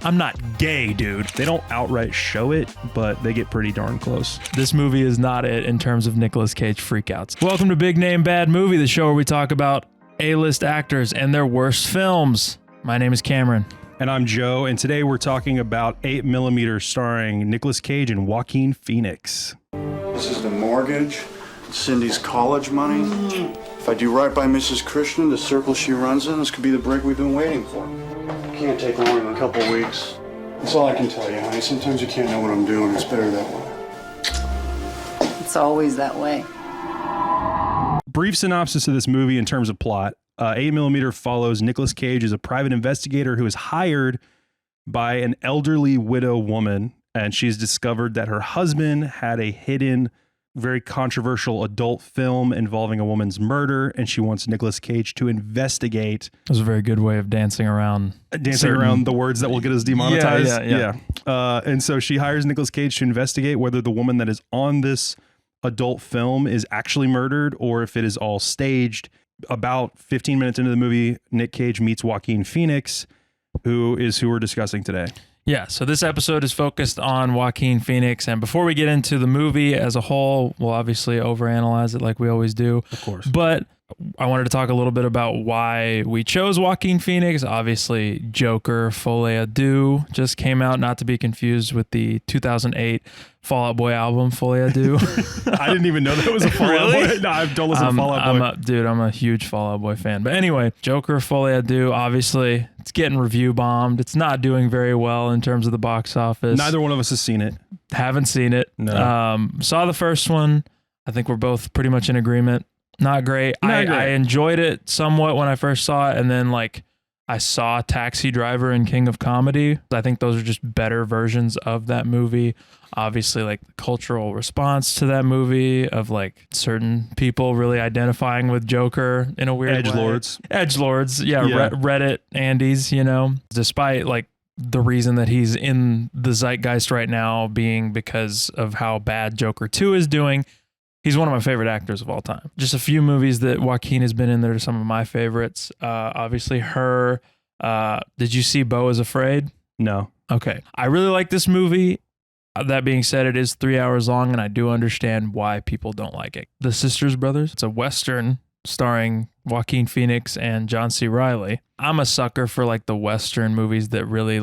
I'm not gay, dude. They don't outright show it, but they get pretty darn close. This movie is not it in terms of Nicolas Cage freakouts. Welcome to Big Name Bad Movie, the show where we talk about A-list actors and their worst films. My name is Cameron. And I'm Joe, and today we're talking about 8mm starring Nicolas Cage and Joaquin Phoenix. This is the mortgage, Cindy's college money. If I do right by Mrs. Christian, the circle she runs in, this could be the break we've been waiting for. Can't take longer than a couple weeks. That's all I can tell you, honey. Sometimes you can't know what I'm doing. It's better that way. It's always that way. Brief synopsis of this movie in terms of plot. 8mm follows Nicolas Cage as a private investigator who is hired by an elderly widow woman, and she's discovered that her husband had a hidden, very controversial adult film involving a woman's murder, and she wants Nicolas Cage to investigate. That was a very good way of dancing around Around the words that will get us demonetized. Yeah. And so she hires Nicolas Cage to investigate whether the woman that is on this adult film is actually murdered or if it is all staged. About 15 minutes into the movie, Nick Cage meets Joaquin Phoenix, who we're discussing today. Yeah, so this episode is focused on Joaquin Phoenix, and before we get into the movie as a whole, we'll obviously overanalyze it like we always do. Of course. But I wanted to talk a little bit about why we chose Joaquin Phoenix. Obviously, Joker Folie à Deux just came out, not to be confused with the 2008 Fall Out Boy album, Folie à Deux. I didn't even know that was a Fall Out Boy. No, I don't listen to Fall Out Boy. I'm a huge Fall Out Boy fan. But anyway, Joker Folie à Deux, obviously, it's getting review bombed. It's not doing very well in terms of the box office. Neither one of us has seen it. Haven't seen it. No. Saw the first one. I think we're both pretty much in agreement. Not great. I enjoyed it somewhat when I first saw it, and then I saw Taxi Driver and King of Comedy. I think those are just better versions of that movie. Obviously, the cultural response to that movie of certain people really identifying with Joker in a weird way. Edgelords, yeah. Reddit Andes, despite the reason that he's in the zeitgeist right now being because of how bad Joker 2 is doing. He's one of my favorite actors of all time. Just a few movies that Joaquin has been in that are some of my favorites. Obviously, Her. Did you see Beau is Afraid? No. Okay. I really like this movie. That being said, it is 3 hours long, and I do understand why people don't like it. The Sisters Brothers. It's a Western starring Joaquin Phoenix and John C. Reilly. I'm a sucker for the Western movies that really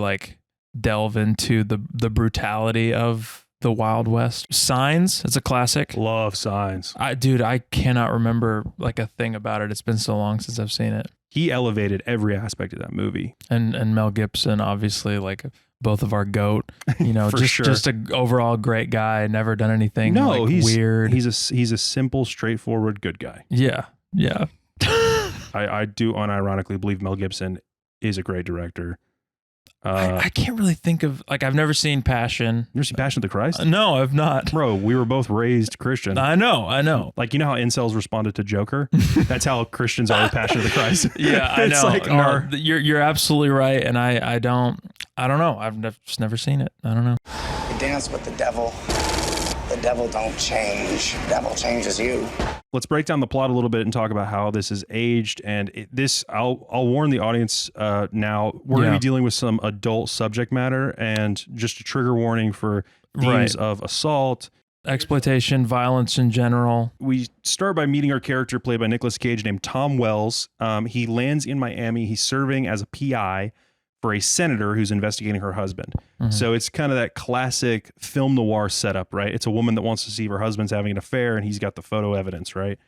delve into the brutality of the Wild West. Signs, it's a classic. Love Signs. I cannot remember a thing about it. It's been so long since I've seen it. He elevated every aspect of that movie. And Mel Gibson, obviously, both of our GOAT, sure. just an overall great guy, never done anything he's weird. He's a simple, straightforward good guy. Yeah. I do unironically believe Mel Gibson is a great director. I can't really think of I've never seen Passion. You ever seen Passion of the Christ? No, I've not. Bro, we were both raised Christian. I know. You know how incels responded to Joker? That's how Christians are with Passion of the Christ. Yeah, I know. You're absolutely right, and I don't know. I've just never seen it. I don't know. You dance with the devil. The devil don't change. The devil changes you. Let's break down the plot a little bit and talk about how this is aged. And I'll warn the audience now, we're going to be dealing with some adult subject matter, and just a trigger warning for themes of assault, exploitation, violence in general. We start by meeting our character played by Nicolas Cage named Tom Wells. He lands in Miami. He's serving as a PI for a senator who's investigating her husband. Mm-hmm. So it's kind of that classic film noir setup, right? It's a woman that wants to see if her husband's having an affair, and he's got the photo evidence, right?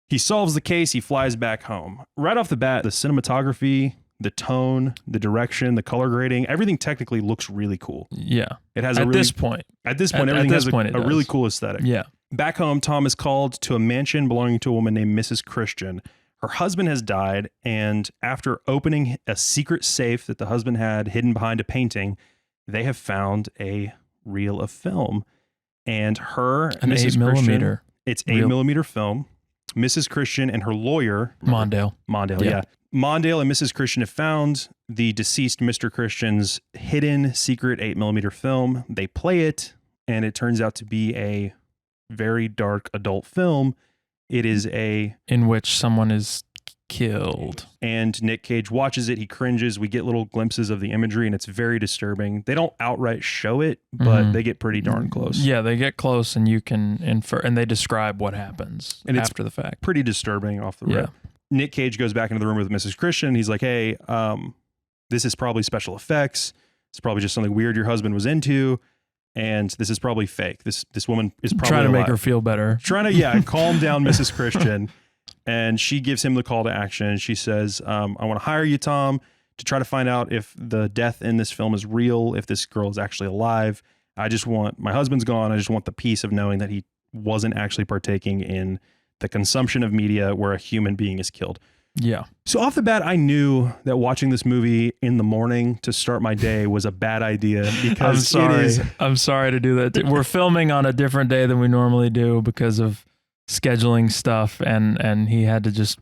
He solves the case. He flies back home. Right off the bat, the cinematography, the tone, the direction, the color grading, everything technically looks really cool. Yeah. It has At this point, everything has a really cool aesthetic. Yeah. Back home, Tom is called to a mansion belonging to a woman named Mrs. Christian. Her husband has died, and after opening a secret safe that the husband had hidden behind a painting, they have found a reel of film. And Mrs. 8mm. Christian, it's 8mm film. Mrs. Christian and her lawyer, Mondale, yeah. Mondale and Mrs. Christian have found the deceased Mr. Christian's hidden secret 8mm film. They play it, and it turns out to be a very dark adult film. It is in which someone is killed. And Nick Cage watches it. He cringes. We get little glimpses of the imagery, and it's very disturbing. They don't outright show it, but they get pretty darn close. Yeah, they get close, and you can infer, and they describe what happens and after the fact. Pretty disturbing off the rip. Nick Cage goes back into the room with Mrs. Christian. He's like, hey, this is probably special effects. It's probably just something weird your husband was into. And this is probably fake. This woman is probably trying to alive. make her feel better. Trying to, calm down Mrs. Christian. And she gives him the call to action. She says, I want to hire you, Tom, to try to find out if the death in this film is real, if this girl is actually alive. My husband's gone. I just want the peace of knowing that he wasn't actually partaking in the consumption of media where a human being is killed. Yeah. So off the bat, I knew that watching this movie in the morning to start my day was a bad idea because I'm sorry to do that. We're filming on a different day than we normally do because of scheduling stuff, and he had to just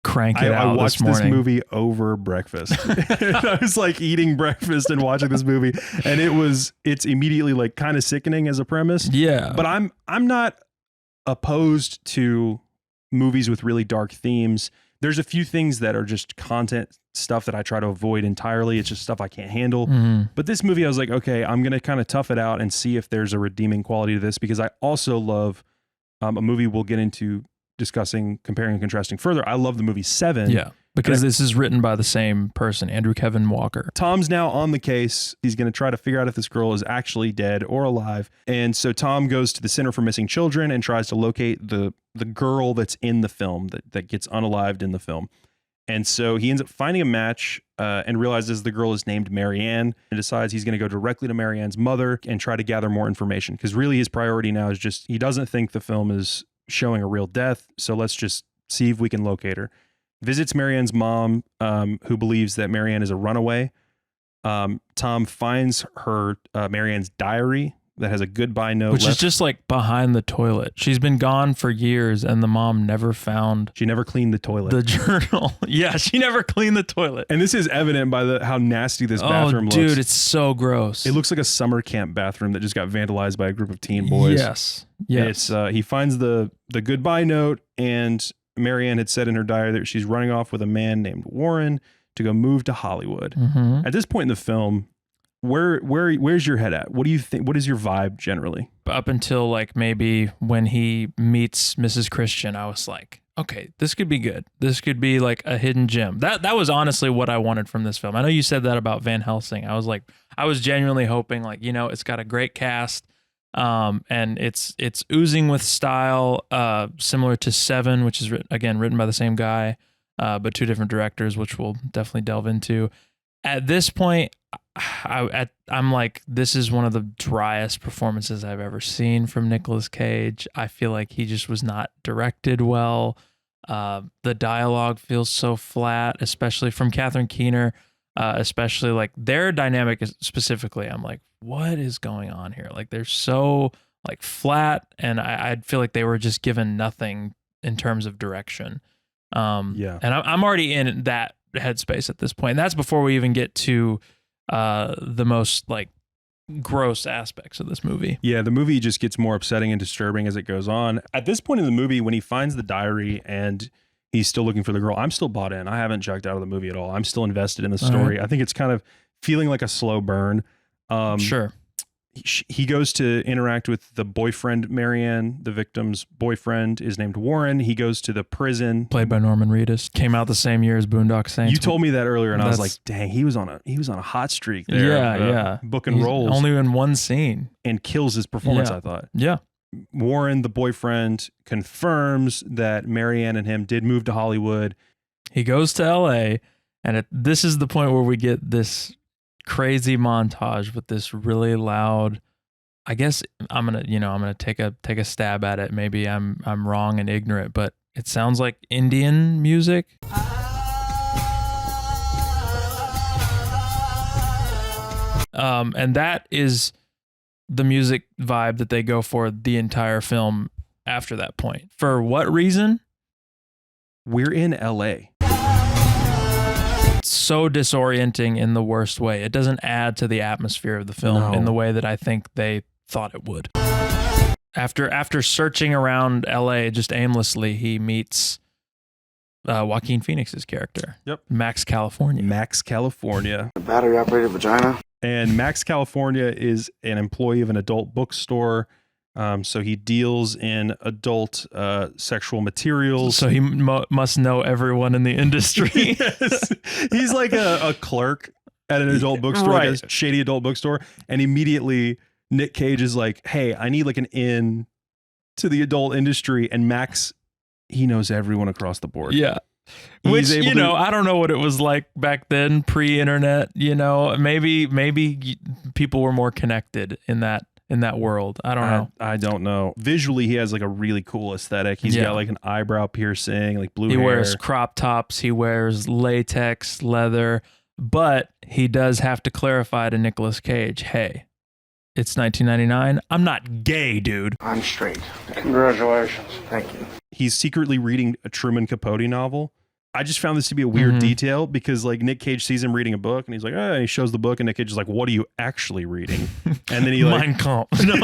crank it out. I watched this movie over breakfast. I was like eating breakfast and watching this movie, and it's immediately like kind of sickening as a premise. Yeah. But I'm not opposed to movies with really dark themes. There's a few things that are just content stuff that I try to avoid entirely. It's just stuff I can't handle. But this movie, I was like, okay, I'm going to kind of tough it out and see if there's a redeeming quality to this, because I also love a movie we'll get into discussing, comparing and contrasting further. I love the movie Seven. Yeah, because this is written by the same person, Andrew Kevin Walker. Tom's now on the case. He's going to try to figure out if this girl is actually dead or alive. And so Tom goes to the Center for Missing Children and tries to locate the girl that's in the film, that gets unalived in the film. And so he ends up finding a match and realizes the girl is named Marianne, and decides he's going to go directly to Marianne's mother and try to gather more information. Because really his priority now is just, he doesn't think the film is showing a real death. So let's just see if we can locate her. Visits Marianne's mom, who believes that Marianne is a runaway. Tom finds her Marianne's diary that has a goodbye note, which is just like behind the toilet. She's been gone for years, and the mom never found. She never cleaned the toilet. The journal. Yeah, she never cleaned the toilet. And this is evident by how nasty this bathroom looks. Dude, it's so gross. It looks like a summer camp bathroom that just got vandalized by a group of teen boys. Yes. It's he finds the goodbye note, and Marianne had said in her diary that she's running off with a man named Warren to go move to Hollywood. At this point in the film, where's your head at? What do you think? What is your vibe generally? Up until like maybe when he meets Mrs. Christian, I was like, okay, this could be good. This could be like a hidden gem. That was honestly what I wanted from this film. I know you said that about Van Helsing. I was genuinely hoping, like, it's got a great cast, and it's oozing with style, similar to Seven, which is written by the same guy, but two different directors, which we'll definitely delve into. At this point, I'm like, this is one of the driest performances I've ever seen from Nicolas Cage. I feel like he just was not directed well. The dialogue feels so flat, especially from Catherine Keener, especially like their dynamic specifically. I'm like, what is going on here? Like, they're so like flat, and I feel like they were just given nothing in terms of direction. And I'm already in that headspace at this point. And that's before we even get to the most like gross aspects of this movie. Yeah, the movie just gets more upsetting and disturbing as it goes on. At this point in the movie, when he finds the diary and he's still looking for the girl, I'm still bought in. I haven't checked out of the movie at all. I'm still invested in the story. I think it's kind of feeling like a slow burn. Sure. He goes to interact with the boyfriend, Marianne, the victim's boyfriend is named Warren. He goes to the prison. Played by Norman Reedus. Came out the same year as Boondock Saints. You told me that earlier, and I was like, dang, he was on a hot streak there. Yeah. Booking roles. Only in one scene. And kills his performance, I thought. Yeah. Warren, the boyfriend, confirms that Marianne and him did move to Hollywood. He goes to LA, and this is the point where we get this crazy montage with this really loud, I guess I'm gonna take a stab at it. Maybe I'm wrong and ignorant, but it sounds like Indian music. And that is the music vibe that they go for the entire film after that point. For what reason? We're in LA. So disorienting in the worst way. It doesn't add to the atmosphere of the film in the way that I think they thought it would. After searching around LA just aimlessly, he meets Joaquin Phoenix's character. Yep. Max California. Max California. The battery operated vagina. And Max California is an employee of an adult bookstore. So he deals in adult sexual materials. So he must know everyone in the industry. Yes. He's like a clerk at an adult bookstore, Right. like a shady adult bookstore. And immediately Nick Cage is like, hey, I need like an in to the adult industry. And Max, he knows everyone across the board. Yeah. He's Which, able you to- know, I don't know what it was like back then, pre-internet, you know, maybe people were more connected in that world. I don't know. I don't know. Visually, he has like a really cool aesthetic. He's Yeah. got like an eyebrow piercing, like blue He hair. wears crop tops, he wears latex, leather, but he does have to clarify to Nicolas Cage, hey, it's 1999. I'm not gay, dude. I'm straight. Congratulations. Thank you. He's secretly reading a Truman Capote novel. I just found this to be a weird detail because like Nick Cage sees him reading a book and he's like, and he shows the book and Nick Cage is like, what are you actually reading? And then he like, Mein Kampf. No.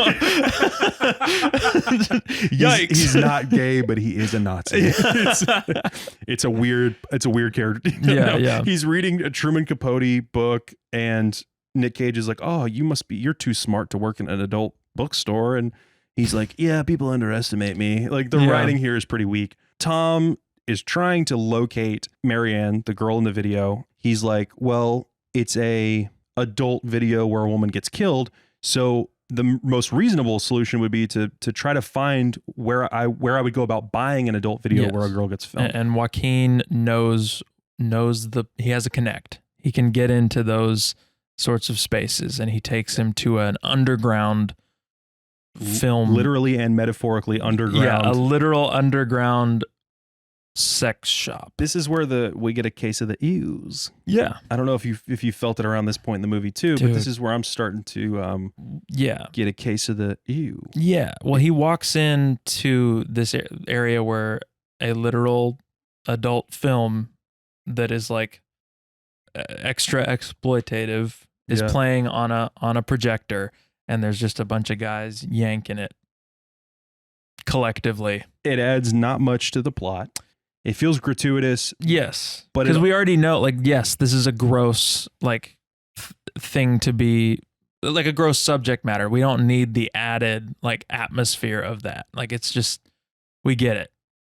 Yikes. he's not gay, but he is a Nazi. It's a weird character. Yeah. He's reading a Truman Capote book and Nick Cage is like, oh, you're too smart to work in an adult bookstore. And he's like, yeah, people underestimate me. Like the writing here is pretty weak. Tom is trying to locate Marianne, the girl in the video. He's like, well, it's a adult video where a woman gets killed. So the most reasonable solution would be to try to find where I would go about buying an adult video where a girl gets filmed. And Joaquin knows he has a connect. He can get into those sorts of spaces, and he takes him to an underground film, literally and metaphorically underground. Yeah, a literal underground sex shop. This is where we get a case of the ews. Yeah, I don't know if you felt it around this point in the movie too, Dude. but this is where I'm starting to get a case of the ew. Yeah. Well, he walks into this area where a literal adult film that is like extra exploitative is playing on a projector, and there's just a bunch of guys yanking it collectively. It adds not much to the plot. It feels gratuitous. Yes, but because we already know, like, yes, this is a gross thing to be, like a gross subject matter. We don't need the added like atmosphere of that. Like, it's just, we get it.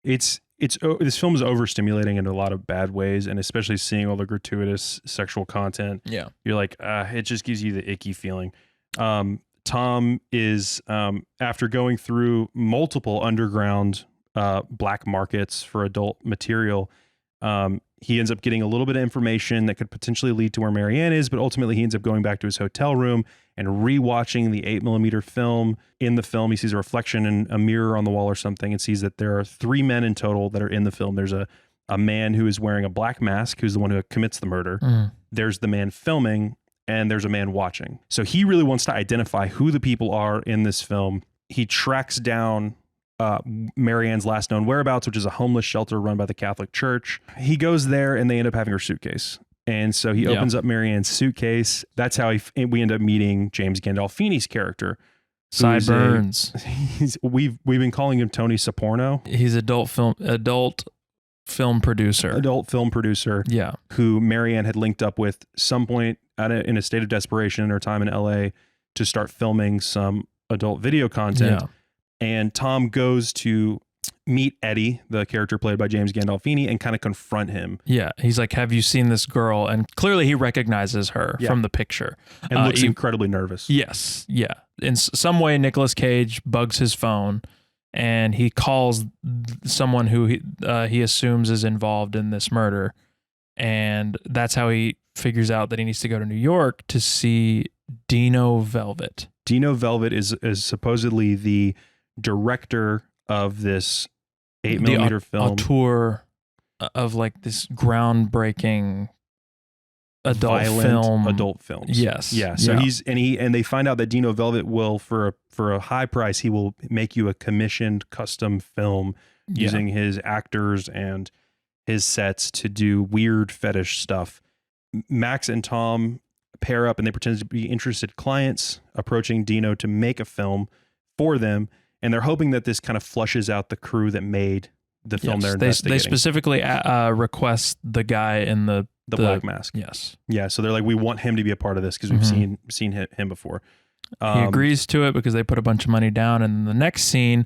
This film is overstimulating in a lot of bad ways, and especially seeing all the gratuitous sexual content. Yeah, you're like, it just gives you the icky feeling. Tom is after going through multiple underground black markets for adult material, he ends up getting a little bit of information that could potentially lead to where Marianne is, but ultimately he ends up going back to his hotel room and rewatching the 8mm film. In the film, he sees a reflection in a mirror on the wall or something and sees that there are 3 men in total that are in the film. There's a man who is wearing a black mask, who's the one who commits the murder. There's the man filming, and there's a man watching. So he really wants to identify who the people are in this film. He tracks down Marianne's last known whereabouts, which is a homeless shelter run by the Catholic Church. He goes there and they end up having her suitcase. And so he opens up Marianne's suitcase. That's how we end up meeting James Gandolfini's character. Sideburns. We've been calling him Tony Soprano. He's adult film producer. Yeah. Who Marianne had linked up with some point in a state of desperation in her time in LA to start filming some adult video content. Yeah. And Tom goes to meet Eddie, the character played by James Gandolfini, and kind of confront him. Yeah. He's like, have you seen this girl? And clearly he recognizes her from the picture. And looks incredibly nervous. Yes. Yeah. In some way, Nicolas Cage bugs his phone and he calls someone who he assumes is involved in this murder. And that's how he figures out that he needs to go to New York to see Dino Velvet. Dino Velvet is supposedly the director of this 8mm film. Auteur of like this groundbreaking adult films. Yes. Yeah. So they find out that Dino Velvet will, for a high price, he will make you a commissioned custom film using his actors and his sets to do weird fetish stuff. Max and Tom pair up and they pretend to be interested clients approaching Dino to make a film for them. And they're hoping that this kind of flushes out the crew that made the film they're They investigating. they specifically request the guy in the black mask. Yes. Yeah, so they're like, we want him to be a part of this because we've seen him before. He agrees to it because they put a bunch of money down. And then the next scene,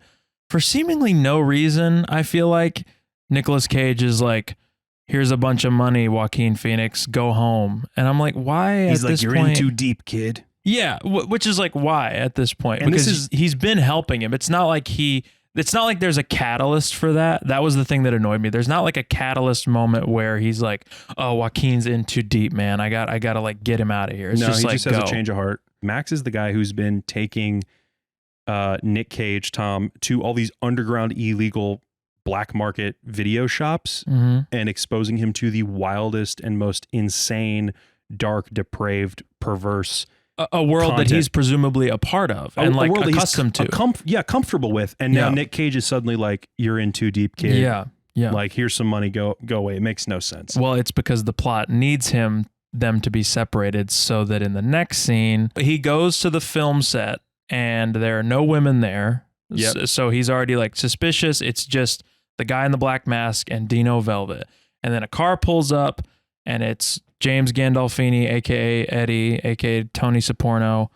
for seemingly no reason, I feel like Nicolas Cage is like, here's a bunch of money, Joaquin Phoenix, go home. And I'm like, why He's at like, this you're point? in too deep, kid. Yeah, which is like, why at this point? And Because he's been helping him. It's not like there's a catalyst for that. That was the thing that annoyed me. There's not like a catalyst moment where he's like, oh, Joaquin's in too deep, man. I gotta like get him out of here. It's No, just he like, just has go. a change of heart. Max is the guy who's been taking Nick Cage, Tom, to all these underground illegal black market video shops and exposing him to the wildest and most insane, dark, depraved, perverse a world content. that he's presumably a part of and like accustomed to. Comfortable with. And now Nick Cage is suddenly like, you're in too deep, kid. Yeah. Like, here's some money, go away. It makes no sense. Well, it's because the plot needs them to be separated so that in the next scene, he goes to the film set and there are no women there. Yep. So he's already like suspicious. It's just the guy in the black mask and Dino Velvet. And then a car pulls up and it's James Gandolfini, aka Eddie, aka Tony Soprano,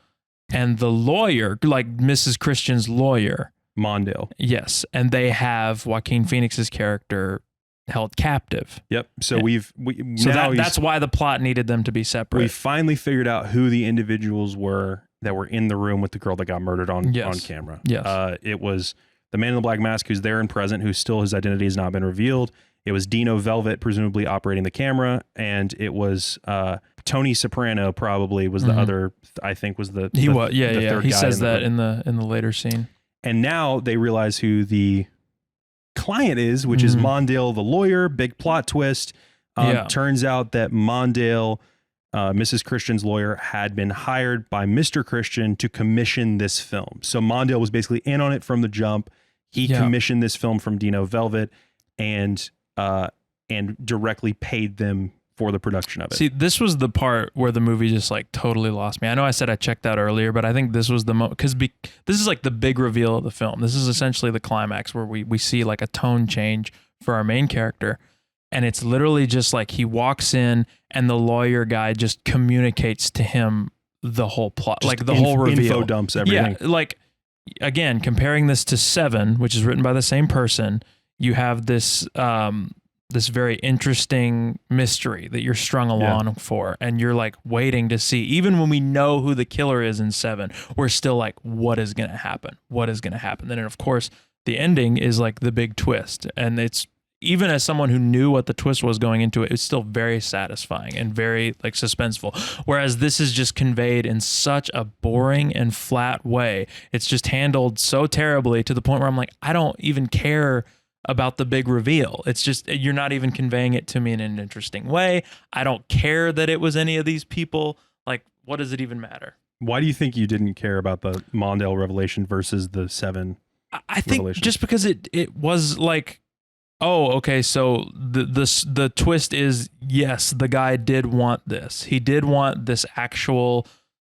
and the lawyer, like Mrs. Christian's lawyer, Mondale. Yes, and they have Joaquin Phoenix's character held captive. Yep. So that's why the plot needed them to be separate. We finally figured out who the individuals were that were in the room with the girl that got murdered on camera. Yes. It was the man in the black mask who's there and present, who's still, his identity has not been revealed. It was Dino Velvet, presumably operating the camera, and it was Tony Soprano, probably was the other. I think was the third He guy says that in the later scene. And now they realize who the client is, which is Mondale, the lawyer. Big plot twist. Turns out that Mondale, Mrs. Christian's lawyer, had been hired by Mr. Christian to commission this film. So Mondale was basically in on it from the jump. He commissioned this film from Dino Velvet and directly paid them for the production of it. See, this was the part where the movie just like totally lost me. I know I said I checked out earlier, but I think this was the moment because this is like the big reveal of the film. This is essentially the climax where we see like a tone change for our main character. And it's literally just like he walks in and the lawyer guy just communicates to him the whole plot, Just like the whole reveal. Info dumps everything. Yeah, like again, comparing this to Seven, which is written by the same person, you have this this very interesting mystery that you're strung along for, and you're like waiting to see. Even when we know who the killer is in Seven, we're still like, what is going to happen? What is going to happen? And of course, the ending is like the big twist, and it's even as someone who knew what the twist was going into it, it's still very satisfying and very like suspenseful. Whereas this is just conveyed in such a boring and flat way. It's just handled so terribly to the point where I'm like, I don't even care about the big reveal. It's just, you're not even conveying it to me in an interesting way. I don't care that it was any of these people. Like, what does it even matter? Why do you think you didn't care about the Mondale revelation versus the Seven? I think just because it was like, oh, okay, so the twist is, yes, the guy did want this. He did want this actual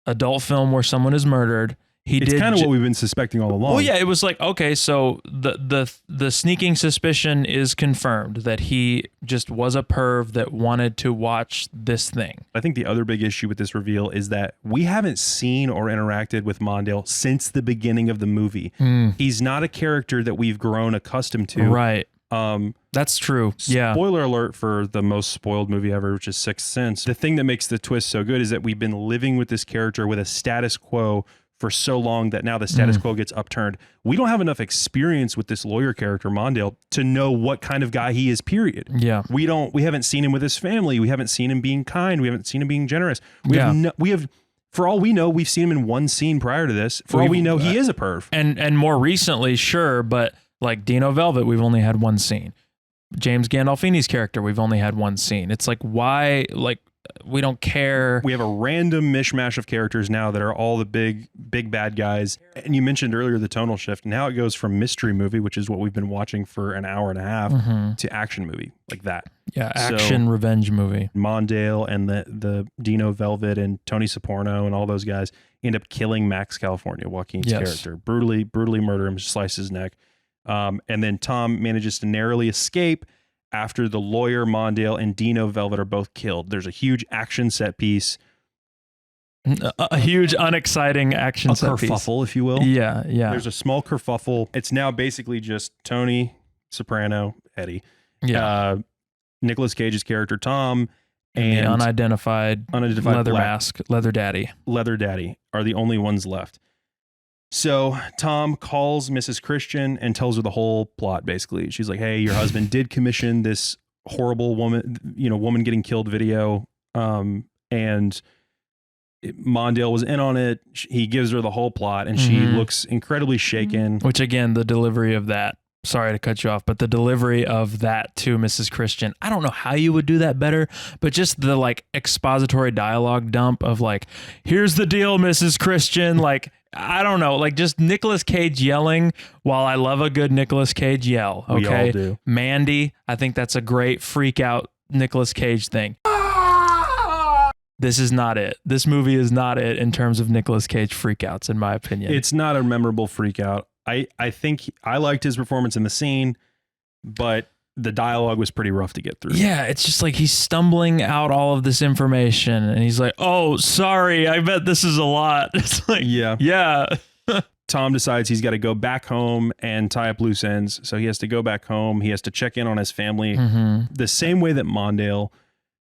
adult film where someone is murdered. It's kind of what we've been suspecting all along. Well, yeah, it was like, okay, so the sneaking suspicion is confirmed that he just was a perv that wanted to watch this thing. I think the other big issue with this reveal is that we haven't seen or interacted with Mondale since the beginning of the movie. He's not a character that we've grown accustomed to. Right. That's true. Yeah. Spoiler alert for the most spoiled movie ever, which is Sixth Sense. The thing that makes the twist so good is that we've been living with this character with a status quo for so long that now the status quo gets upturned. We don't have enough experience with this lawyer character, Mondale, to know what kind of guy he is, period. Yeah. We haven't seen him with his family. We haven't seen him being kind. We haven't seen him being generous. We have, for all we know, we've seen him in one scene prior to this. For all we know, he is a perv. And more recently, sure, but like Dino Velvet, we've only had one scene. James Gandolfini's character, we've only had one scene. It's like, why, like, we don't care. We have a random mishmash of characters now that are all the big bad guys. And you mentioned earlier the tonal shift. Now it goes from mystery movie, which is what we've been watching for an hour and a half, to action movie like that. Yeah, action revenge movie. Mondale and the Dino Velvet and Tony Soprano and all those guys end up killing Max California, Joaquin's character. Brutally murder him, slice his neck. And then Tom manages to narrowly escape after the lawyer, Mondale, and Dino Velvet are both killed. There's a huge action set piece. A huge, unexciting action set piece. A kerfuffle, if you will. Yeah. There's a small kerfuffle. It's now basically just Tony Soprano, Eddie, Nicolas Cage's character, Tom, and the unidentified leather mask, Leather Daddy are the only ones left. So Tom calls Mrs. Christian and tells her the whole plot, basically. She's like, hey, your husband did commission this horrible woman getting killed video. And Mondale was in on it. He gives her the whole plot and she looks incredibly shaken. Which again, the delivery of that, sorry to cut you off, but the delivery of that to Mrs. Christian, I don't know how you would do that better, but just the like expository dialogue dump of like, here's the deal, Mrs. Christian. Like, I don't know, like just Nicolas Cage yelling. While I love a good Nicolas Cage yell, okay, we all do. Mandy, I think that's a great freak out Nicolas Cage thing. This is not it. This movie is not it in terms of Nicolas Cage freakouts, in my opinion. It's not a memorable freakout. I think I liked his performance in the scene, but the dialogue was pretty rough to get through. Yeah, it's just like he's stumbling out all of this information and he's like, oh, sorry, I bet this is a lot. It's like, yeah. Tom decides he's got to go back home and tie up loose ends. So he has to go back home. He has to check in on his family the same way that Mondale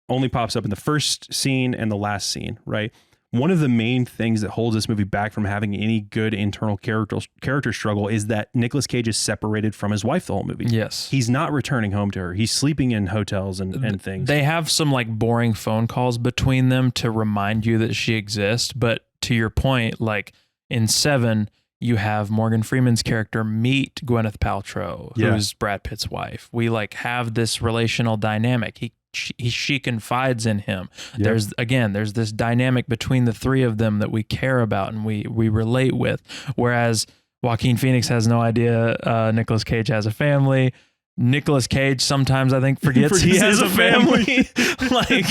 only pops up in the first scene and the last scene, right? One of the main things that holds this movie back from having any good internal character struggle is that Nicolas Cage is separated from his wife the whole movie. Yes. He's not returning home to her. He's sleeping in hotels and things. They have some like boring phone calls between them to remind you that she exists. But to your point, like in 7, you have Morgan Freeman's character meet Gwyneth Paltrow, who's Brad Pitt's wife. We like have this relational dynamic. She confides in him. Yep. There's this dynamic between the three of them that we care about and we relate with. Whereas Joaquin Phoenix has no idea Nicolas Cage has a family. Nicolas Cage sometimes I think forgets he has a family. Like,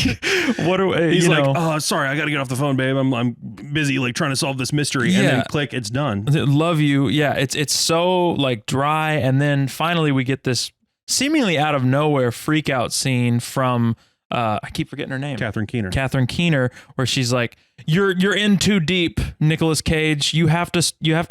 what are he's like, oh, sorry, I got to get off the phone, babe. I'm busy like trying to solve this mystery, and then click, it's done. Love you. Yeah, it's so like dry, and then finally we get this seemingly out of nowhere freak out scene from I keep forgetting her name. Catherine Keener, where she's like, "You're in too deep, Nicolas Cage. You have to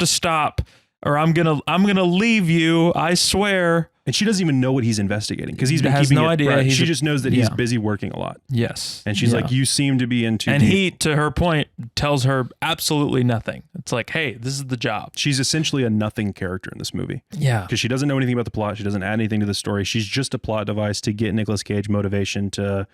stop, or I'm gonna leave you. I swear." And she doesn't even know what he's investigating because he's been has keeping no it. idea. Right. She just knows that he's busy working a lot. Yes. And she's like, "You seem to be in too deep." And he, to her point, tells her absolutely nothing. It's like, "Hey, this is the job." She's essentially a nothing character in this movie. Yeah. Because she doesn't know anything about the plot. She doesn't add anything to the story. She's just a plot device to get Nicolas Cage motivation to,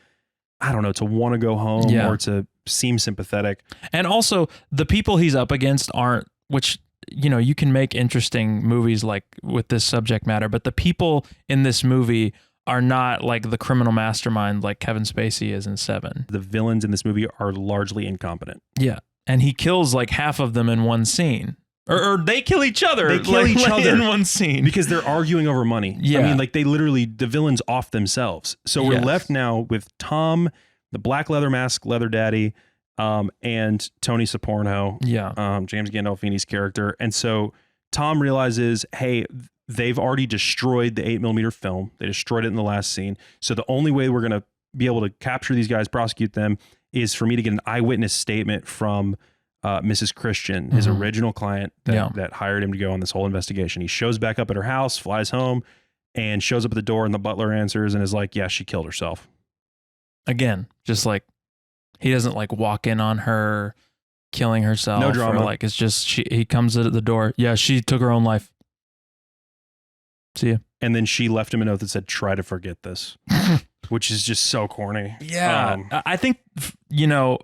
I don't know, to want to go home or to seem sympathetic. And also, the people he's up against aren't, which, you know, you can make interesting movies like with this subject matter, but the people in this movie are not like the criminal mastermind like Kevin Spacey is in 7. The villains in this movie are largely incompetent. Yeah. And he kills like half of them in one scene. Or they kill each other. They kill each other in one scene. Because they're arguing over money. Yeah. I mean, like the villains off themselves. So we're left now with Tom, the black leather mask, Leather Daddy, and Tony Soprano, James Gandolfini's character. And so Tom realizes, hey, they've already destroyed the 8mm film. They destroyed it in the last scene. So the only way we're going to be able to capture these guys, prosecute them, is for me to get an eyewitness statement from Mrs. Christian, his original client that hired him to go on this whole investigation. He shows back up at her house, flies home, and shows up at the door, and the butler answers and is like, yeah, she killed herself. Again, just like, he doesn't like walk in on her killing herself. No drama. Or like, it's just, he comes at the door. Yeah, she took her own life. See ya. And then she left him a note that said, try to forget this, which is just so corny. Yeah. I think, you know,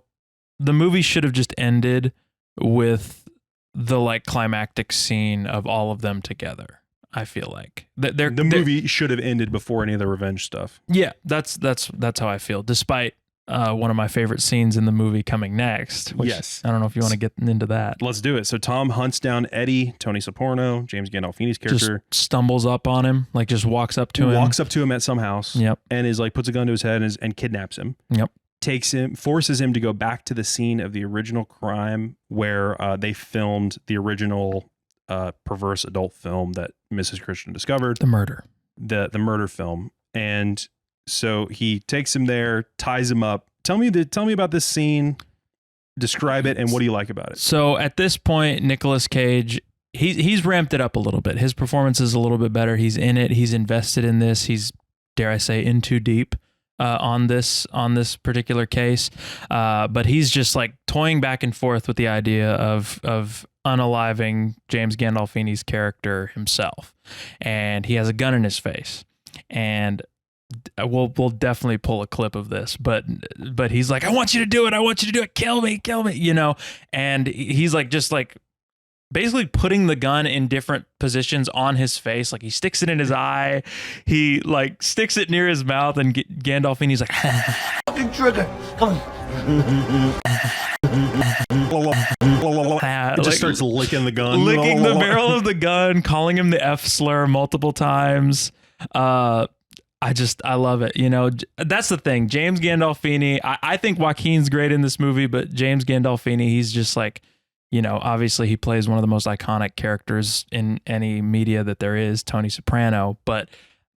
the movie should have just ended with the like climactic scene of all of them together. I feel like the movie should have ended before any of the revenge stuff. Yeah, that's how I feel. Despite one of my favorite scenes in the movie coming next. Which, yes. I don't know if you want to get into that. Let's do it. So Tom hunts down Eddie, Tony Soprano, James Gandolfini's character. Just stumbles up on him, like just walks up to him. Walks up to him at some house. Yep. And is like, puts a gun to his head and kidnaps him. Yep. Forces him to go back to the scene of the original crime where they filmed the original perverse adult film that Mrs. Christian discovered. The murder. The murder film. And so he takes him there, ties him up. Tell me about this scene. Describe it, and what do you like about it? So at this point, Nicolas Cage, he's ramped it up a little bit. His performance is a little bit better. He's in it. He's invested in this. He's, dare I say, in too deep on this particular case. But he's just like toying back and forth with the idea of unaliving James Gandolfini's character himself, and he has a gun in his face. And we'll definitely pull a clip of this, but he's like, I want you to do it. Kill me. And he's like, just like basically putting the gun in different positions on his face. Like he sticks it in his eye. He like sticks it near his mouth, and Gandolfini's like, Fucking trigger. Come on. It just starts licking the gun. Licking the barrel of the gun, calling him the F slur multiple times. I love it. That's the thing. James Gandolfini, I think Joaquin's great in this movie, but James Gandolfini, he's just like, obviously he plays one of the most iconic characters in any media that there is, Tony Soprano, but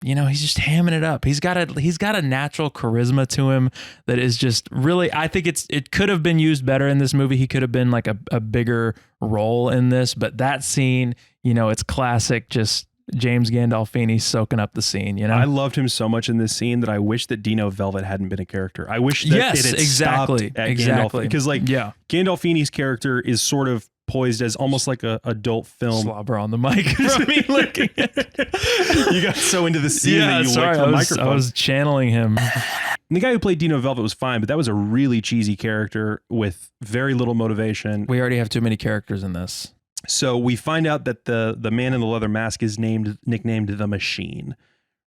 he's just hamming it up. He's got a natural charisma to him that is just really, I think it could have been used better in this movie. He could have been like a bigger role in this, but that scene, it's classic, just James Gandolfini soaking up the scene, I loved him so much in this scene that I wish that Dino Velvet hadn't been a character. I wish that it had stopped at Gandolfini. Because Gandolfini's character is sort of poised as almost like a adult film. Slobber on the mic. Me licking it. You got so into the scene that you licked the microphone. I was channeling him. And the guy who played Dino Velvet was fine, but that was a really cheesy character with very little motivation. We already have too many characters in this. So we find out that the man in the leather mask is nicknamed the Machine,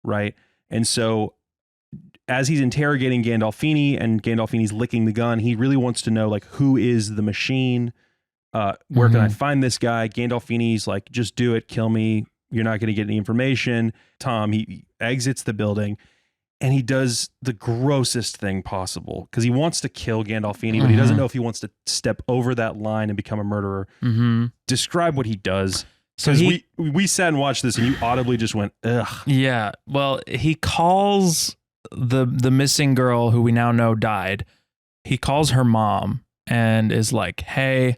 right? And so as he's interrogating Gandolfini and Gandolfini's licking the gun, he really wants to know, like, who is the Machine? Where can I find this guy? Gandolfini's like, just do it, kill me. You're not going to get any information. Tom, he exits the building. And he does the grossest thing possible because he wants to kill Gandolfini, but he doesn't know if he wants to step over that line and become a murderer. Describe what he does. Because we sat and watched this and you audibly just went, ugh. Yeah. Well, he calls the missing girl who we now know died. He calls her mom and is like, hey,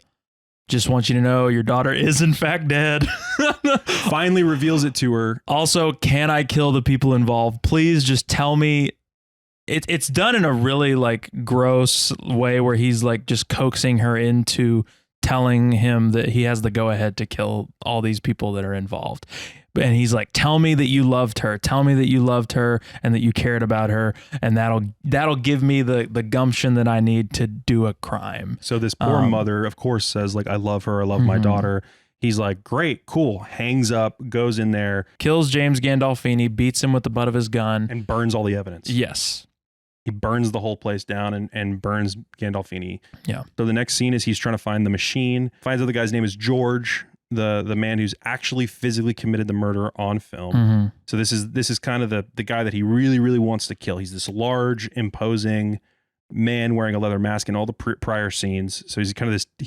just want you to know your daughter is in fact dead. Finally reveals it to her. Also, can I kill the people involved? Please just tell me. It's done in a really like gross way where he's like just coaxing her into telling him that he has the go ahead to kill all these people that are involved. And he's like, tell me that you loved her. Tell me that you loved her and that you cared about her. And that'll give me the gumption that I need to do a crime. So this poor mother, of course, says like, I love her. I love my daughter. He's like, great, cool. Hangs up, goes in there. Kills James Gandolfini, beats him with the butt of his gun. And burns all the evidence. Yes. He burns the whole place down and burns Gandolfini. Yeah. So the next scene is he's trying to find the Machine. Finds out the guy's name is George, the man who's actually physically committed the murder on film. So this is kind of the guy that he really, really wants to kill. He's this large, imposing man wearing a leather mask in all the prior scenes. So he's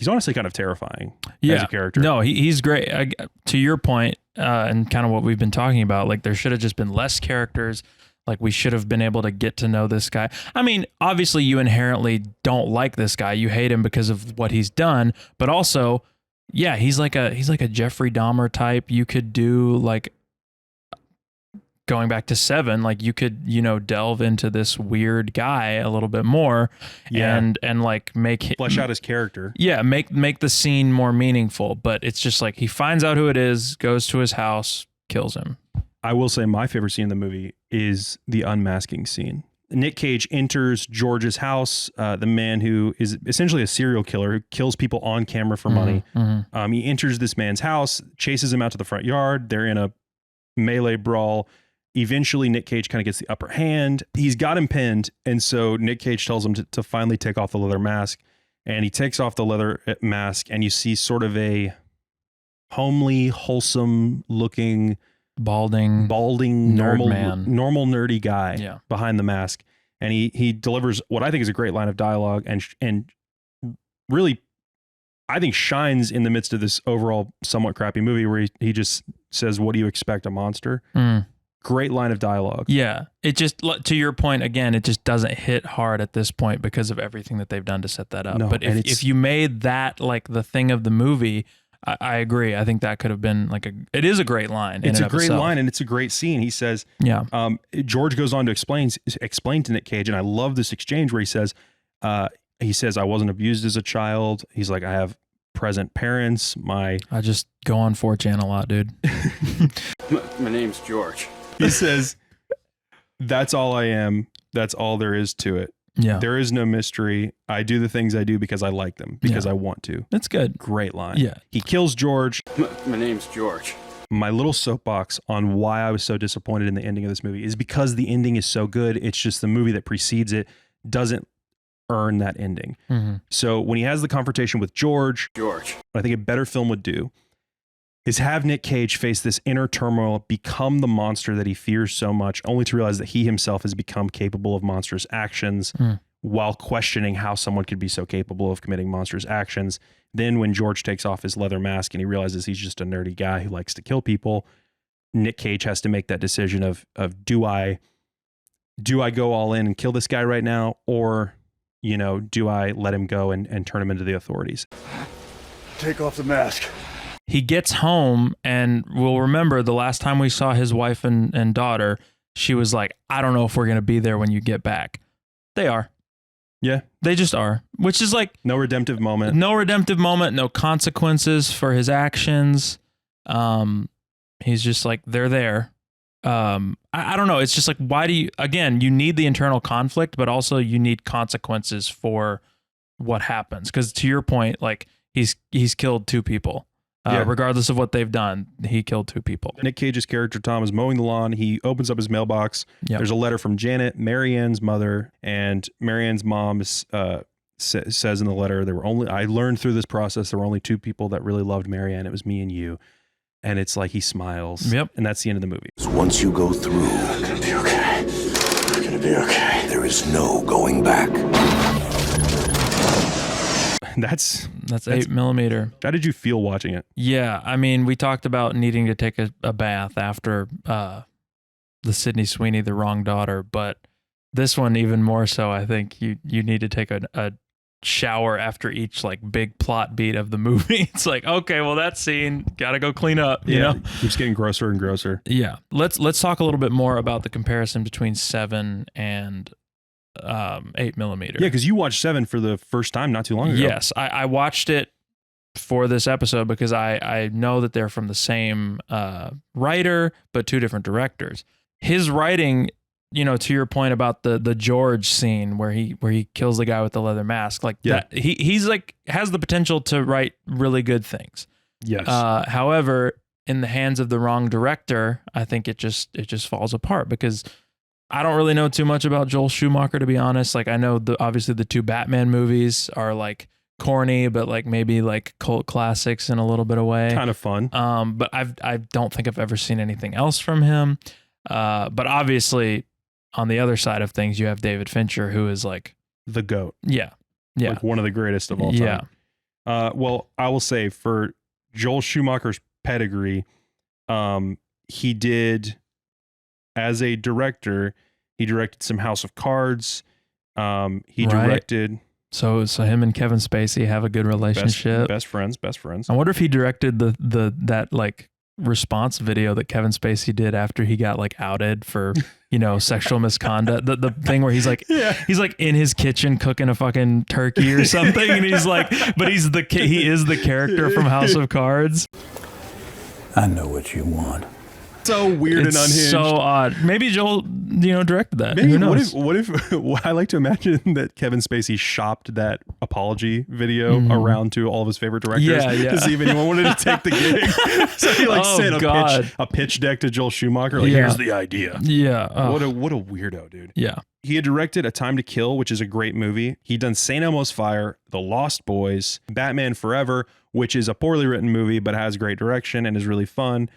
honestly kind of terrifying as a character. No, he's great. To your point, and kind of what we've been talking about, like there should have just been less characters. Like we should have been able to get to know this guy. I mean, obviously you inherently don't like this guy. You hate him because of what he's done, but also, yeah, he's like a Jeffrey Dahmer type. You could do like going back to Seven, like you could, delve into this weird guy a little bit more and like flesh out his character. Yeah. Make the scene more meaningful, but it's just like, he finds out who it is, goes to his house, kills him. I will say my favorite scene in the movie is the unmasking scene. Nick Cage enters George's house, the man who is essentially a serial killer who kills people on camera for money. He enters this man's house, chases him out to the front yard. They're in a melee brawl. Eventually, Nick Cage kind of gets the upper hand. He's got him pinned. And so Nick Cage tells him to finally take off the leather mask. And he takes off the leather mask and you see sort of a homely, wholesome looking balding normal nerdy guy behind the mask. And he delivers what I think is a great line of dialogue and really I think shines in the midst of this overall somewhat crappy movie where he just says, "What do you expect, a monster?" Great line of dialogue. Yeah. It just, to your point, again, it just doesn't hit hard at this point because of everything that they've done to set that up. No, but if you made that like the thing of the movie, I agree. I think that could have been like it is a great line. It's a great line and it's a great scene. He says, George goes on to explain to Nick Cage. And I love this exchange where he says, I wasn't abused as a child. He's like, I have present parents. I just go on 4chan a lot, dude. My name's George. He says, that's all I am. That's all there is to it. Yeah. There is no mystery. I do the things I do because I like them, because I want to. That's good. Great line. Yeah. He kills George. My name's George. My little soapbox on why I was so disappointed in the ending of this movie is because the ending is so good. It's just the movie that precedes it doesn't earn that ending. So when he has the confrontation with George, what I think a better film would do is have Nick Cage face this inner turmoil, become the monster that he fears so much, only to realize that he himself has become capable of monstrous actions while questioning how someone could be so capable of committing monstrous actions. Then when George takes off his leather mask and he realizes he's just a nerdy guy who likes to kill people, Nick Cage has to make that decision of do I go all in and kill this guy right now, or do I let him go and turn him into the authorities? Take off the mask. He gets home and we'll remember the last time we saw his wife and daughter, she was like, I don't know if we're going to be there when you get back. They are. Yeah. They just are, which is like no redemptive moment, no consequences for his actions. He's just like, they're there. I don't know. It's just like, why do you need the internal conflict, but also you need consequences for what happens. Cause to your point, like he's killed 2 people. Regardless of what they've done, he killed 2 people. Nick Cage's character, Tom, is mowing the lawn. He opens up his mailbox. Yep. There's a letter from Janet, Marianne's mother, and Marianne's mom says in the letter, I learned through this process, there were only 2 people that really loved Marianne. It was me and you. And it's like he smiles. Yep. And that's the end of the movie. Once you go through, I'm gonna be okay. I'm gonna be okay. There is no going back. That's 8mm. How did you feel watching it? Yeah, I mean, we talked about needing to take a bath after the Sydney Sweeney, The Wrong Daughter, but this one even more so. I think you need to take a shower after each like big plot beat of the movie. It's like, okay, well that scene, gotta go clean up. You know, keeps getting grosser and grosser. Yeah, let's talk a little bit more about the comparison between 7 and 8mm. Yeah, because you watched 7 for the first time not too long ago. Yes, I watched it for this episode because I know that they're from the same writer but 2 different directors. His writing, to your point about the George scene where he kills the guy with the leather mask, like that, he's like has the potential to write really good things. Yes. However, in the hands of the wrong director, I think it just falls apart because I don't really know too much about Joel Schumacher, to be honest. Like I know obviously the 2 Batman movies are like corny, but like maybe like cult classics in a little bit of way. Kind of fun. But I don't think I've ever seen anything else from him. But obviously on the other side of things, you have David Fincher, who is like the GOAT. Yeah. Yeah. Like one of the greatest of all time. Yeah. Well, I will say for Joel Schumacher's pedigree, he did, as a director, he directed some House of Cards. He directed. So him and Kevin Spacey have a good relationship. Best friends. I wonder if he directed that like response video that Kevin Spacey did after he got like outed for, sexual misconduct. The thing where he's like in his kitchen cooking a fucking turkey or something, and he's like, but he is the character from House of Cards. I know what you want. So weird and unhinged. So odd. Maybe Joel, directed that. Maybe, who knows? What if I like to imagine that Kevin Spacey shopped that apology video around to all of his favorite directors to see if anyone wanted to take the gig. So he sent a pitch deck to Joel Schumacher. Like, here's the idea. Yeah. What a weirdo, dude. Yeah. He had directed A Time to Kill, which is a great movie. He'd done St. Elmo's Fire, The Lost Boys, Batman Forever, which is a poorly written movie but has great direction and is really fun.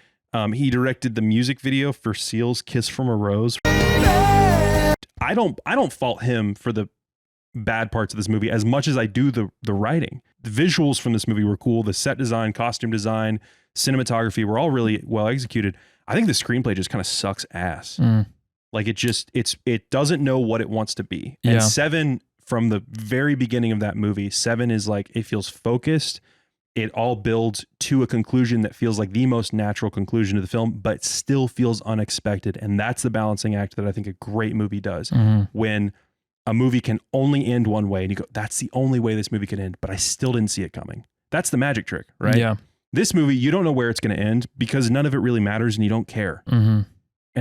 He directed the music video for Seal's Kiss from a Rose. I don't fault him for the bad parts of this movie as much as I do the writing. The visuals from this movie were cool. The set design, costume design, cinematography were all really well executed. I think the screenplay just kind of sucks ass. Like it doesn't know what it wants to be. And Seven, from the very beginning of that movie, Seven is like, it feels focused. It all builds to a conclusion that feels like the most natural conclusion of the film, but still feels unexpected. And that's the balancing act that I think a great movie does. When a movie can only end one way and you go, that's the only way this movie can end, but I still didn't see it coming. That's the magic trick, right? Yeah. This movie, you don't know where it's going to end because none of it really matters and you don't care. And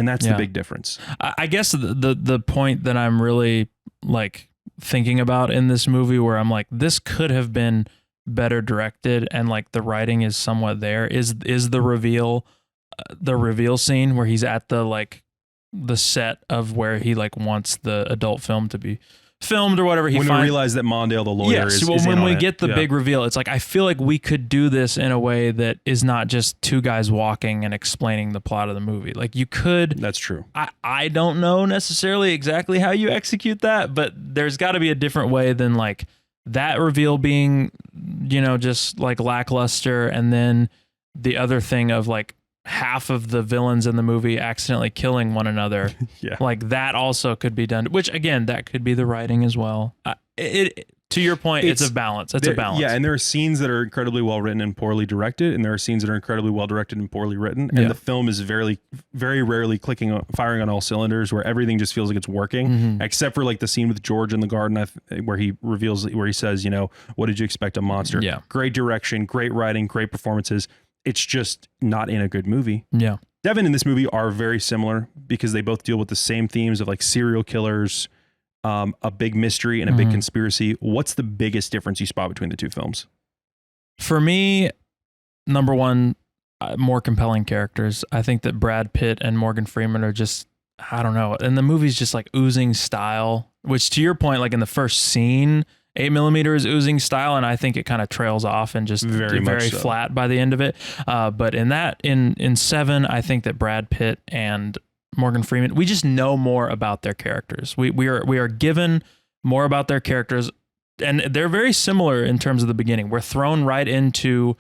that's the big difference. I guess the point that I'm really like thinking about in this movie where I'm like, this could have been better directed and like the writing is somewhat there is the reveal scene where he's at the set of where he like wants the adult film to be filmed or whatever. When we realize that Mondale the lawyer is when we get the it. big reveal, it's like I feel like we could do this in a way that is not just two guys walking and explaining the plot of the movie. Like you could. That's true. I don't know necessarily exactly how you execute that, but there's got to be a different way than like that reveal being, you know, just like lackluster, and then the other thing of like half of the villains in the movie accidentally killing one another. Like that also could be done, which again, that could be the writing as well. To your point, it's a balance. It's a balance. Yeah, and there are scenes that are incredibly well written and poorly directed, and there are scenes that are incredibly well directed and poorly written. And the film is very, very rarely firing on all cylinders, where everything just feels like it's working, except for like the scene with George in the garden, where he says, you know, what did you expect, a monster? Yeah. Great direction, great writing, great performances. It's just not in a good movie. Yeah. Seven and this movie are very similar because they both deal with the same themes of like serial killers, a big mystery and a big conspiracy. What's the biggest difference you spot between the two films? For me, number one, more compelling characters. I think that Brad Pitt and Morgan Freeman are just, I don't know. And the movie's just like oozing style, which to your point, like in the first scene, 8mm is oozing style, and I think it kind of trails off and just very flat by the end of it. But in Seven, I think that Brad Pitt and Morgan Freeman, we just know more about their characters. We are given more about their characters, and they're very similar in terms of the beginning. We're thrown right into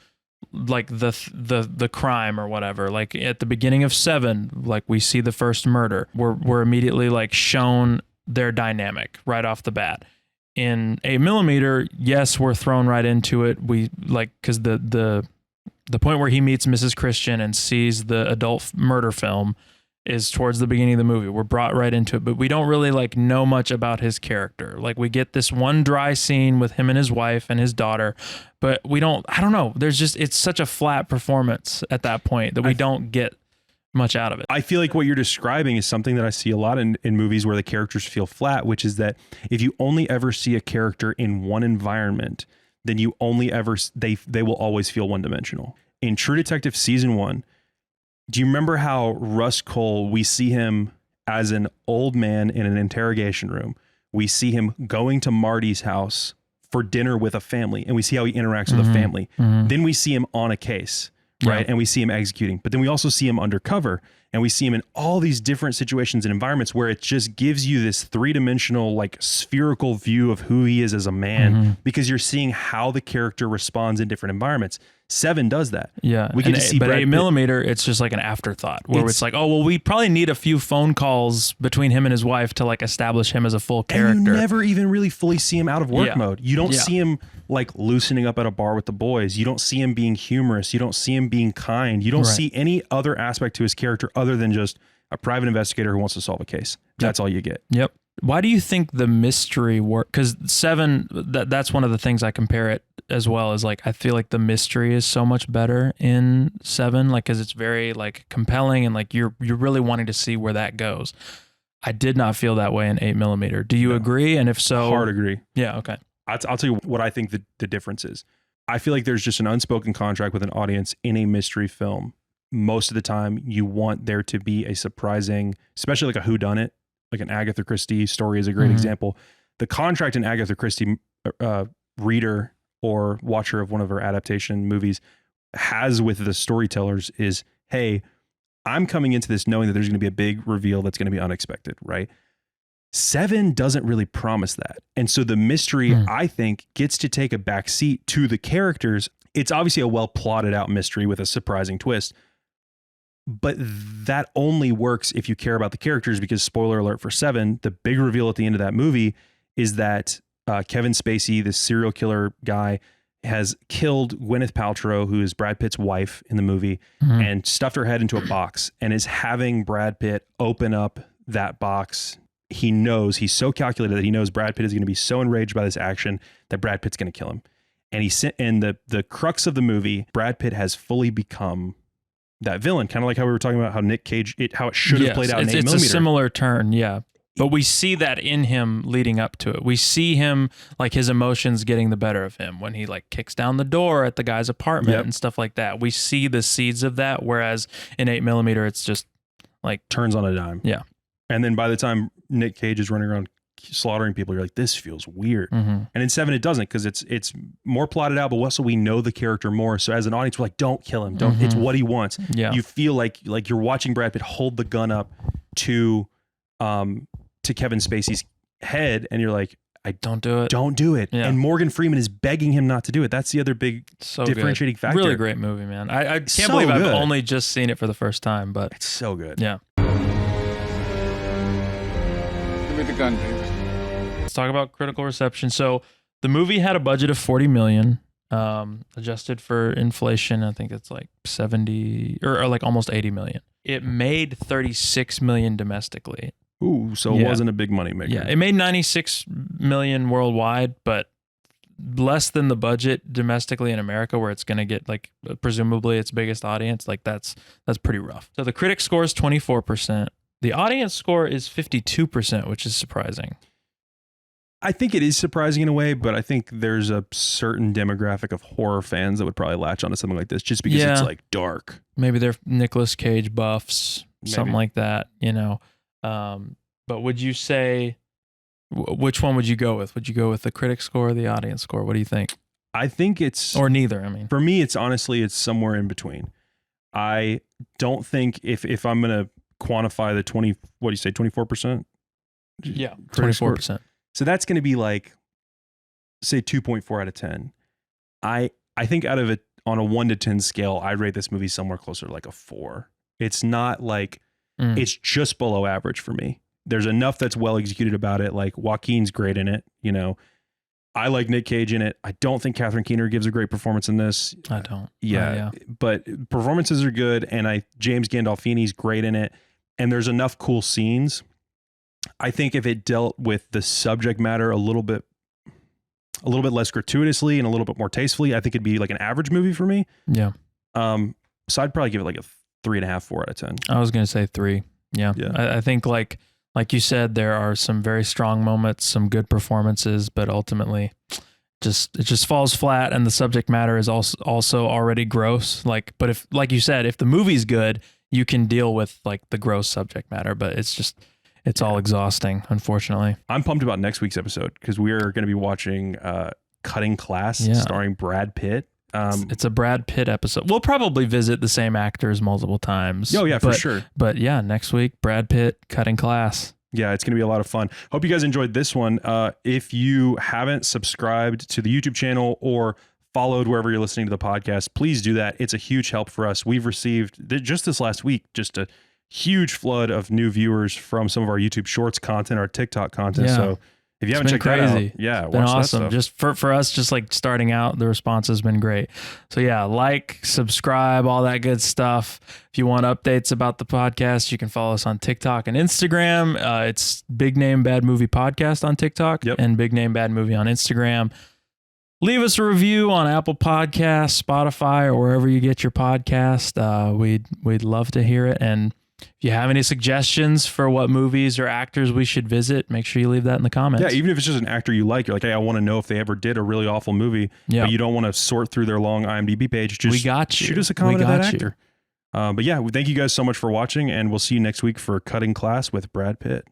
like the crime or whatever. Like at the beginning of Seven, like we see the first murder. We're immediately like shown their dynamic right off the bat. In 8mm, yes, we're thrown right into it. We like, because the point where he meets Mrs. Christian and sees the adult murder film is towards the beginning of the movie. We're brought right into it, but we don't really like know much about his character. Like we get this one dry scene with him and his wife and his daughter, but I don't know. It's such a flat performance at that point that we don't get much out of it. I feel like what you're describing is something that I see a lot in movies where the characters feel flat, which is that if you only ever see a character in one environment, then you only ever, they will always feel one-dimensional. In True Detective season 1, do you remember how Russ Cole, we see him as an old man in an interrogation room. We see him going to Marty's house for dinner with a family, and we see how he interacts with a family. Then we see him on a case, right? And we see him executing, but then we also see him undercover, and we see him in all these different situations and environments where it just gives you this three-dimensional, like spherical view of who he is as a man, because you're seeing how the character responds in different environments. Seven does that. Yeah. We get to see but Brad 8mm, it's just like an afterthought where it's like, oh, well, we probably need a few phone calls between him and his wife to like establish him as a full character. And you never even really fully see him out of work mode. You don't Yeah. see him like loosening up at a bar with the boys. You don't see him being humorous. You don't see him being kind. You don't see any other aspect to his character other than just a private investigator who wants to solve a case. That's all you get. Yep. Why do you think the mystery work? Because Seven, that's one of the things I compare it as well, is like I feel like the mystery is so much better in Seven, like because it's very like compelling and like you're really wanting to see where that goes. I did not feel that way in 8mm. Do you agree? And if so, Hard agree. Yeah. Okay. I'll tell you what I think the difference is. I feel like there's just an unspoken contract with an audience in a mystery film. Most of the time, you want there to be a surprising, especially like a whodunit. Like an Agatha Christie story is a great example. The contract in Agatha Christie reader or watcher of one of her adaptation movies has with the storytellers is, hey, I'm coming into this knowing that there's going to be a big reveal that's going to be unexpected, right? Seven doesn't really promise that. And so the mystery, I think, gets to take a back seat to the characters. It's obviously a well plotted out mystery with a surprising twist. But that only works if you care about the characters, because spoiler alert for Seven, the big reveal at the end of that movie is that Kevin Spacey, this serial killer guy, has killed Gwyneth Paltrow, who is Brad Pitt's wife in the movie, and stuffed her head into a box and is having Brad Pitt open up that box. He knows, he's so calculated that he knows Brad Pitt is going to be so enraged by this action that Brad Pitt's going to kill him. And the crux of the movie, Brad Pitt has fully become that villain, kind of like how we were talking about how Nick Cage, how it should have played out in 8mm. It's a similar turn, yeah. But we see that in him leading up to it. We see him, like, his emotions getting the better of him when he like kicks down the door at the guy's apartment and stuff like that. We see the seeds of that, whereas in 8mm, it's just like turns on a dime. Yeah. And then by the time Nick Cage is running around slaughtering people, you're like, this feels weird. And in Seven, it doesn't, because it's more plotted out, but also we know the character more. So as an audience, we're like, don't kill him. Don't. It's what he wants. Yeah. You feel like you're watching Brad Pitt hold the gun up to Kevin Spacey's head, and you're like, don't do it. Don't do it. Yeah. And Morgan Freeman is begging him not to do it. That's the other big differentiating factor. Really great movie, man. I can't believe I've only just seen it for the first time, but it's so good. Yeah. Give me the gun, James. Let's talk about critical reception. So the movie had a budget of $40 million, adjusted for inflation. I think it's like 70 or like almost 80 million. It made 36 million domestically. Ooh, so it wasn't a big money maker. Yeah, it made 96 million worldwide, but less than the budget domestically in America, where it's going to get like presumably its biggest audience. Like that's pretty rough. So the critic score is 24%. The audience score is 52%, which is surprising. I think it is surprising in a way, but I think there's a certain demographic of horror fans that would probably latch onto something like this just because it's like dark. Maybe they're Nicolas Cage buffs, something like that, you know. But would you say, which one would you go with? Would you go with the critic score or the audience score? What do you think? I think it's... Or neither, I mean. For me, it's somewhere in between. I don't think if I'm going to quantify the 24%? Yeah, 24%. So that's going to be like, say 2.4 out of 10. I think out of it, on a 1 to 10 scale, I'd rate this movie somewhere closer to like a 4. It's not like... It's just below average for me. There's enough that's well executed about it. Like Joaquin's great in it. You know, I like Nick Cage in it. I don't think Catherine Keener gives a great performance in this. I don't. Yeah. But performances are good. And James Gandolfini's great in it. And there's enough cool scenes. I think if it dealt with the subject matter a little bit less gratuitously and a little bit more tastefully, I think it'd be like an average movie for me. Yeah. So I'd probably give it like a 3.5, 4 out of 10. I was going to say 3. Yeah. I think like you said, there are some very strong moments, some good performances, but ultimately it just falls flat, and the subject matter is also already gross. But if, like you said, if the movie's good, you can deal with like the gross subject matter, but it's all exhausting, unfortunately. I'm pumped about next week's episode because we are going to be watching Cutting Class starring Brad Pitt. It's a Brad Pitt episode. We'll probably visit the same actors multiple times. Oh yeah, for sure. But yeah, next week, Brad Pitt, Cutting Class. Yeah, it's going to be a lot of fun. Hope you guys enjoyed this one. If you haven't subscribed to the YouTube channel or followed wherever you're listening to the podcast, please do that. It's a huge help for us. We've received just this last week, just a huge flood of new viewers from some of our YouTube Shorts content, our TikTok content. Yeah. So if you haven't checked that out, been watch awesome. That just for us, just like starting out, the response has been great. So yeah, like, subscribe, all that good stuff. If you want updates about the podcast, you can follow us on TikTok and Instagram. It's Big Name Bad Movie Podcast on TikTok and Big Name Bad Movie on Instagram. Leave us a review on Apple Podcasts, Spotify, or wherever you get your podcast. We'd love to hear it. And if you have any suggestions for what movies or actors we should visit, make sure you leave that in the comments. Yeah, even if it's just an actor you like, you're like, hey, I want to know if they ever did a really awful movie, but you don't want to sort through their long IMDb page. Just shoot us a comment of that actor. But yeah, thank you guys so much for watching, and we'll see you next week for Cutting Class with Brad Pitt.